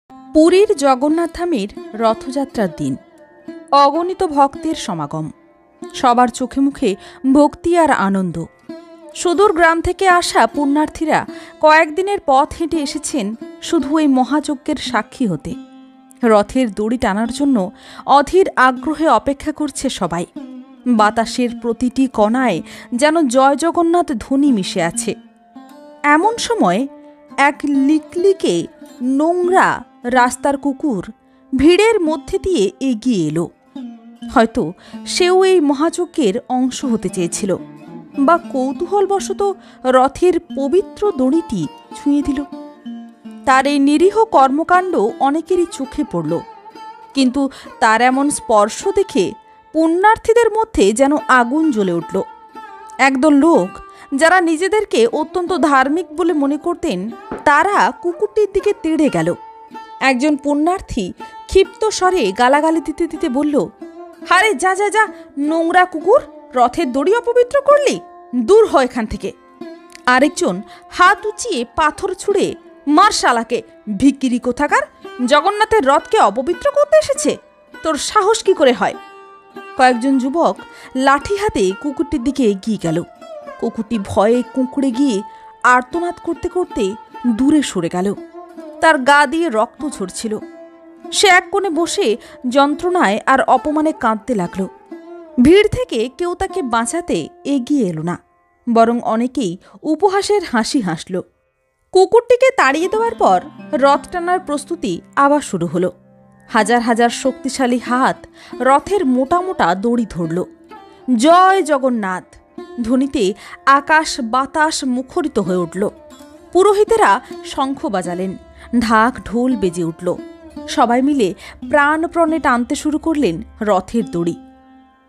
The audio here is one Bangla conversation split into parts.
পুরীর জগন্নাথ ধামের রথযাত্রার দিন অগণিত ভক্তের সমাগম। সবার চোখে মুখে ভক্তি আর আনন্দ। সুদূর গ্রাম থেকে আসা পুণ্যার্থীরা কয়েকদিনের পথ হেঁটে এসেছেন শুধু এই মহাযজ্ঞের সাক্ষী হতে। রথের দড়ি টানার জন্য অধীর আগ্রহে অপেক্ষা করছে সবাই। বাতাসের প্রতিটি কণায় যেন জয় জগন্নাথ ধ্বনি মিশে আছে। এমন সময় এক লিকলিকে নোংরা রাস্তার কুকুর ভিড়ের মধ্যে দিয়ে এগিয়ে এলো। হয়তো সেও এই মহাযজ্ঞের অংশ হতে চেয়েছিল, বা কৌতূহলবশত রথের পবিত্র দড়িটি ছুঁয়ে দিল। তার এই নিরীহ কর্মকাণ্ড অনেকেরই চোখে পড়ল, কিন্তু তার এমন স্পর্শ দেখে পুণ্যার্থীদের মধ্যে যেন আগুন জ্বলে উঠল। একদল লোক যারা নিজেদেরকে অত্যন্ত ধার্মিক বলে মনে করতেন, তারা কুকুরটির দিকে তেড়ে গেল। একজন পুণ্যার্থী ক্ষিপ্ত স্বরে গালাগালি দিতে দিতে বলল, হারে যা যা যা, নোংরা কুকুর, রথের দড়ি অপবিত্র করলি, দূর হয় এখান থেকে। আরেকজন হাত উঁচিয়ে পাথর ছুঁড়ে, মার শালাকে, ভিখিরি কোথাকার, জগন্নাথের রথকে অপবিত্র করতে এসেছে, তোর সাহস কি করে হয়? কয়েকজন যুবক লাঠি হাতে কুকুরটির দিকে এগিয়ে গেল। কুকুরটি ভয়ে কুঁকড়ে গিয়ে আর্তনাদ করতে করতে দূরে সরে গেল। তার গা দিয়ে রক্ত ঝরছিল। সে এক কোণে বসে যন্ত্রণায় আর অপমানে কাঁদতে লাগল। ভিড় থেকে কেউ তাকে বাঁচাতে এগিয়ে এলো না, বরং অনেকেই উপহাসের হাসি হাসল। কুকুরটিকে তাড়িয়ে দেওয়ার পর রথ টানার প্রস্তুতি আবার শুরু হলো। হাজার হাজার শক্তিশালী হাত রথের মোটা মোটা দড়ি ধরল। জয় জগন্নাথ ধ্বনিতে আকাশ বাতাস মুখরিত হয়ে উঠল। পুরোহিতেরা শঙ্খ বাজালেন, ঢাক ঢোল বেজে উঠল। সবাই মিলে প্রাণপণে টানতে শুরু করলেন রথের দড়ি।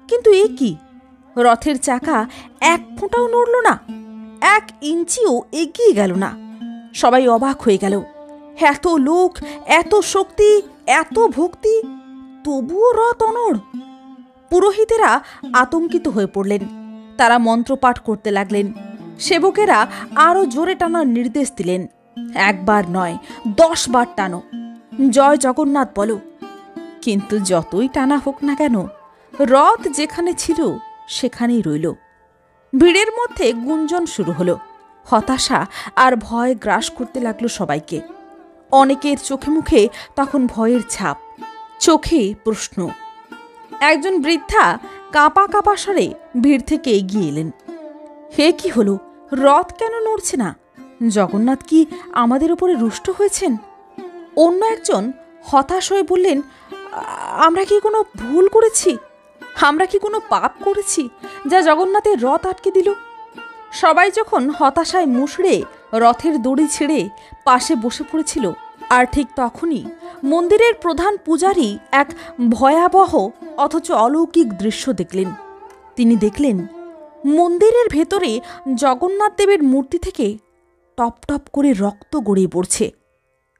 কিন্তু এ কি, রথের চাকা এক ফোঁটাও নড়ল না, 1 ইঞ্চিও এগিয়ে গেল না। সবাই অবাক হয়ে গেল। এত লোক, এত শক্তি, এত ভক্তি, তবুও রথ অনড়। পুরোহিতেরা আতঙ্কিত হয়ে পড়লেন। তারা মন্ত্রপাঠ করতে লাগলেন। সেবকেরা আরও জোরে টানার নির্দেশ দিলেন। 1 বার নয়, 10 বার টানো, জয় জগন্নাথ বলো। কিন্তু যতই টানা হোক না কেন, রথ যেখানে ছিল সেখানেই রইল। ভিড়ের মধ্যে গুঞ্জন শুরু হলো। হতাশা আর ভয় গ্রাস করতে লাগলো সবাইকে। অনেকের চোখে মুখে তখন ভয়ের ছাপ, চোখে প্রশ্ন। একজন বৃদ্ধা কাঁপা কাঁপা স্বরে ভিড় থেকে এগিয়ে এলেন। হে কি হলো, রথ কেন নড়ছে না? জগন্নাথ কি আমাদের উপরে রুষ্ট হয়েছেন? অন্য একজন হতাশ হয়ে বললেন, আমরা কি কোনো ভুল করেছি? আমরা কি কোনো পাপ করেছি যা জগন্নাথের রথ আটকে দিল? সবাই যখন হতাশায় মুষড়ে রথের দড়ি ছেড়ে পাশে বসে পড়েছিল, আর ঠিক তখনই মন্দিরের প্রধান পূজারী এক ভয়াবহ অথচ অলৌকিক দৃশ্য দেখলেন। তিনি দেখলেন মন্দিরের ভেতরে জগন্নাথ দেবের মূর্তি থেকে টপ টপ করে রক্ত গড়িয়ে পড়ছে।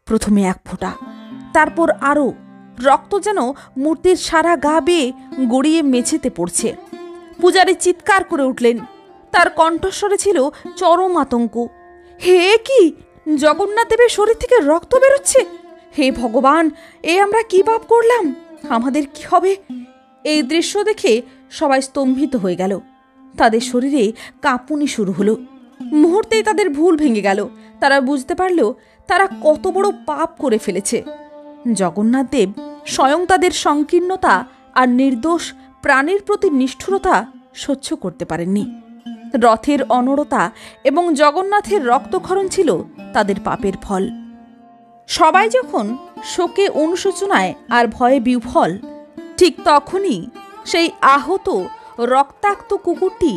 প্রথমে 1 ফোঁটা, তারপর আরও। রক্ত যেন মূর্তির সারা গা বেয়ে গড়িয়ে মেঝেতে পড়ছে। পূজারী চিৎকার করে উঠলেন। তার কণ্ঠস্বরে ছিল চরম আতঙ্ক। হে কি, জগন্নাথ দেবের শরীর থেকে রক্ত বেরোচ্ছে! হে ভগবান, এ আমরা কি পাপ করলাম? আমাদের কি হবে? এই দৃশ্য দেখে সবাই স্তম্ভিত হয়ে গেল। তাদের শরীরে কাঁপুনি শুরু হলো। মুহূর্তেই তাদের ভুল ভেঙে গেল। তারা বুঝতে পারল তারা কত বড় পাপ করে ফেলেছে। জগন্নাথ দেব স্বয়ং তাদের সংকীর্ণতা আর নির্দোষ প্রাণীর প্রতি নিষ্ঠুরতা সহ্য করতে পারেননি। রথের অনড়তা এবং জগন্নাথের রক্তক্ষরণ ছিল তাদের পাপের ফল। সবাই যখন শোকে অনুশোচনায় আর ভয়ে বিহ্বল, ঠিক তখনই সেই আহত রক্তাক্ত কুকুরটি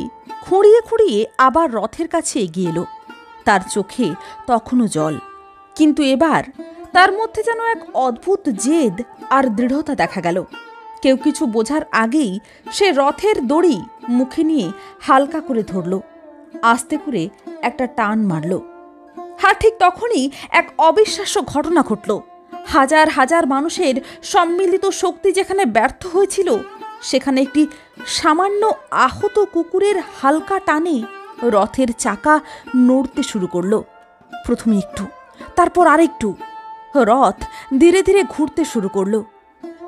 খুঁড়িয়ে খুঁড়িয়ে আবার রথের কাছে এগিয়ে এলো। তার চোখে তখনও জল, কিন্তু এবার তার মধ্যে যেন এক অদ্ভুত জেদ আর দৃঢ়তা দেখা গেল। কেউ কিছু বোঝার আগেই সে রথের দড়ি মুখে নিয়ে হালকা করে ধরল, আস্তে করে একটা টান মারল। আর ঠিক তখনই এক অবিশ্বাস্য ঘটনা ঘটল। হাজার হাজার মানুষের সম্মিলিত শক্তি যেখানে ব্যর্থ হয়েছিল, সেখানে একটি সামান্য আহত কুকুরের হালকা টানে রথের চাকা নড়তে শুরু করল। প্রথমে একটু, তারপর আরেকটু। রথ ধীরে ধীরে ঘুরতে শুরু করলো।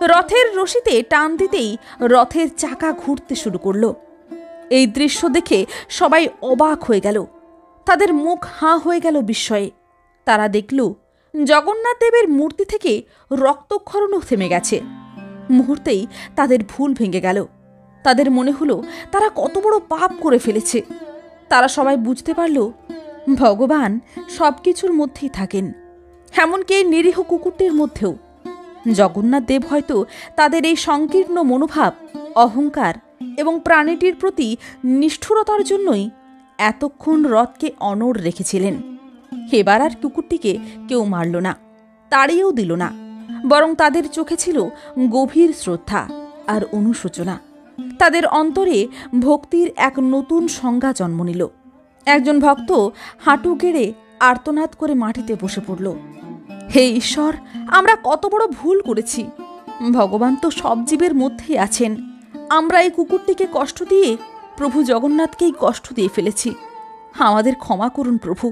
রথের রশিতে টান দিতেই রথের চাকা ঘুরতে শুরু করলো। এই দৃশ্য দেখে সবাই অবাক হয়ে গেল। তাদের মুখ হাঁ হয়ে গেল বিস্ময়ে। তারা দেখল জগন্নাথ দেবের মূর্তি থেকে রক্তক্ষরণও থেমে গেছে। মুহূর্তেই তাদের ভুল ভেঙে গেল। তাদের মনে হলো তারা কত বড় পাপ করে ফেলেছে। তারা সবাই বুঝতে পারল ভগবান সব কিছুর মধ্যেই থাকেন, এমনকি এই নিরীহ কুকুরটির মধ্যেও। জগন্নাথ দেব হয়তো তাদের এই সংকীর্ণ মনোভাব, অহংকার এবং প্রাণীটির প্রতি নিষ্ঠুরতার জন্যই এতক্ষণ রথকে অনড় রেখেছিলেন। এবার আর কুকুরটিকে কেউ মারল না, তাড়িয়েও দিল না, বরং তাদের চোখে ছিল গভীর শ্রদ্ধা আর অনুশোচনা। তাদের অন্তরে ভক্তির এক নতুন সংজ্ঞা জন্ম নিল। একজন ভক্ত হাঁটু গেড়ে আর্তনাদ করে মাটিতে বসে পড়ল। হে ঈশ্বর, আমরা কত বড় ভুল করেছি। ভগবান তো সব জীবের মধ্যেই আছেন। আমরা এই কুকুরটিকে কষ্ট দিয়ে প্রভু জগন্নাথকেই কষ্ট দিয়ে ফেলেছি। আমাদের ক্ষমা করুন প্রভু।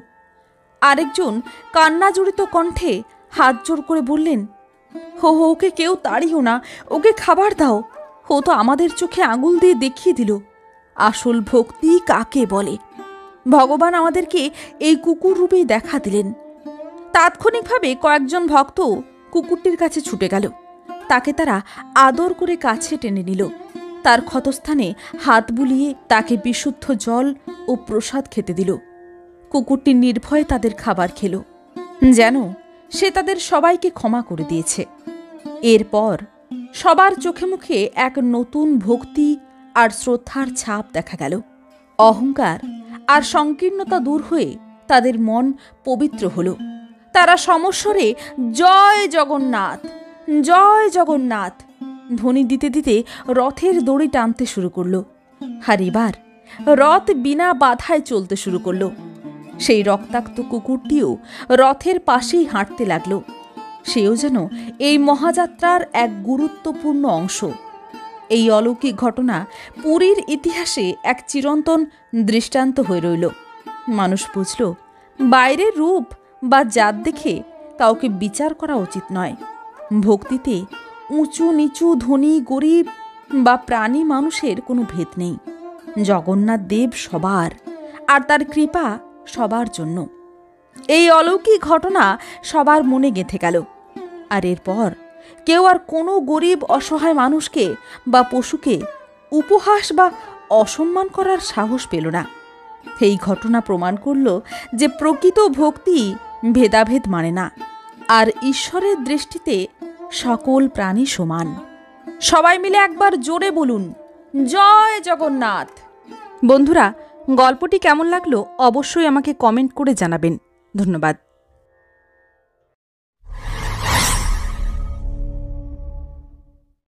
আরেকজন কান্নাজড়িত কণ্ঠে হাত জোর করে বললেন, ওকে কেউ তাড়িও না, ওকে খাবার দাও। ও তো আমাদের চোখে আঙুল দিয়ে দেখিয়ে দিল আসল ভক্তি কাকে বলে। ভগবান আমাদেরকে এই কুকুর রূপেই দেখা দিলেন। তাৎক্ষণিকভাবে কয়েকজন ভক্ত কুকুরটির কাছে ছুটে গেল। তাকে তারা আদর করে কাছে টেনে নিল। তার ক্ষতস্থানে হাত বুলিয়ে তাকে বিশুদ্ধ জল ও প্রসাদ খেতে দিল। কুকুরটি নির্ভয়ে তাদের খাবার খেল, যেন সে তাদের সবাইকে ক্ষমা করে দিয়েছে। এরপর সবার চোখে মুখে এক নতুন ভক্তি আর শ্রদ্ধার ছাপ দেখা গেল। অহংকার আর সংকীর্ণতা দূর হয়ে তাদের মন পবিত্র হল। তারা সমস্বরে জয় জগন্নাথ, জয় জগন্নাথ ধ্বনি দিতে দিতে রথের দড়ি টানতে শুরু করল। আর এবার রথ বিনা বাধায় চলতে শুরু করল। সেই রক্তাক্ত কুকুরটিও রথের পাশেই হাঁটতে লাগল। সেও যেন এই মহাযাত্রার এক গুরুত্বপূর্ণ অংশ। এই অলৌকিক ঘটনা পুরীর ইতিহাসে এক চিরন্তন দৃষ্টান্ত হয়ে রইল। মানুষ বুঝল, বাইরের রূপ বা জাত দেখে কাউকে বিচার করা উচিত নয়। ভক্তিতে উঁচু নিচু, ধনী গরিব বা প্রাণী মানুষের কোনো ভেদ নেই। জগন্নাথ দেব সবার, আর তার কৃপা সবার জন্য। এই অলৌকিক ঘটনা সবার মনে গেঁথে গেল। আর এরপর কেউ আর কোনো গরিব অসহায় মানুষকে বা পশুকে উপহাস বা অসম্মান করার সাহস পেল না। এই ঘটনা প্রমাণ করল যে প্রকৃত ভক্তি ভেদাভেদ মানে না, আর ঈশ্বরের দৃষ্টিতে সকল প্রাণী সমান। সবাই মিলে একবার জোরে বলুন, জয় জগন্নাথ। বন্ধুরা, গল্পটি কেমন লাগলো অবশ্যই আমাকে কমেন্ট করে জানাবেন। ধন্যবাদ।